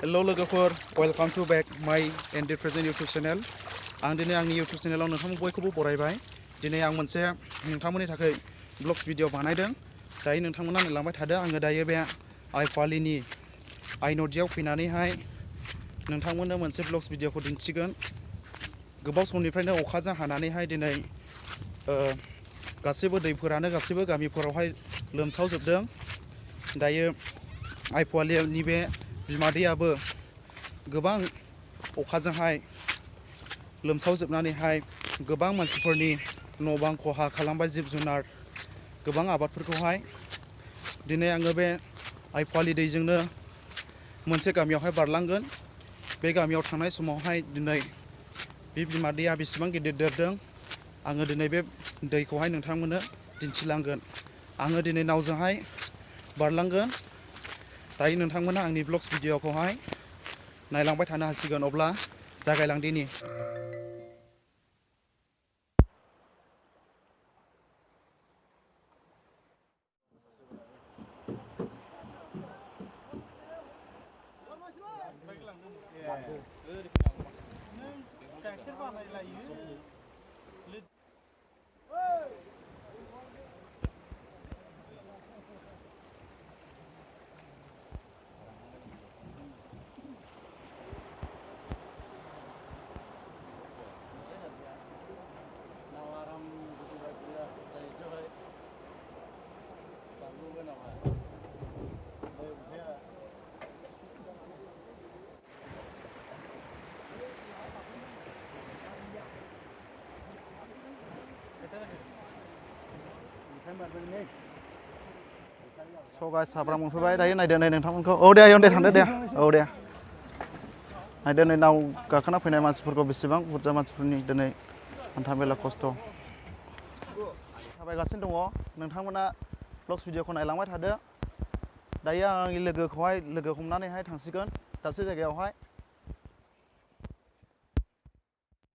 Hello लोगोफोर, welcome to back my and present YouTube channel. आं दिनै आंनि YouTube चेनेलाव नोंथांमोन बयखौबो बरायबाय। दिनै आं मोनसे नोंथांमोननि थाखाय ब्लग्स भिडिअ बानायदों। दायो नोंथांमोना नायलांबाय थादों। आङो दायो बे आइफवालिनि आइनदियाव फैनानैहाय नोंथांमोननो मोनसे ब्लग्स भिडिअखौ दिन्थिगोन। गोबाव समनिफ्रायनो अखाजों हानानैहाय दिनै गासैबो दैफोरानो गासैबो गामिफोरावहाय लोमसावजोबदों। दायो आइफवालिनि बे बिमा दैयाबो गोबां अखाजोंहाय लोमसावजोबनानैहाय गोबां मानसिफोरनि न' बां खहा खालामबाय, जिब जुनार गोबां आबादफोरखौहाय। दिनै आङो बे आइफवालि दैजोंनो मोनसे गामियावहाय बारलांगोन। बे गामियाव थांनाय समावहाय दिनै बे बिमा दैया बेसेबां गिदिर देरदों आङो दिनै बे दैखौहाय नोंथांमोननो दिन्थिलांगोन। आङो दिनै नावजोंहाय बारलांगोन। दायो नोंथांमोना आंनि ब्लग्स भिडिअखौहाय नायलांबाय थानो हासिगोन। अब्ला जागायलांदिनि। गाइस साब्रा मोनफैबाय। दायो नायदो नै नोंथांमोनखौ। औ दे आयं दे थांदो दे। औ दे नायदो नै नाव गाखोना फैनाय मानसिफोरखौ बेसेबां बुरजा मानसिफोरनि दिनै हान्था मेला खस्थ' थाबायगासिनो दङ। नोंथांमोना ब्लग्स भिडिअखौ नायलांबाय थादो। दायो आं आंनि लोगोखौहाय लोगो हमनानैहाय थांसिगोन दाबसे जायगायावहाय।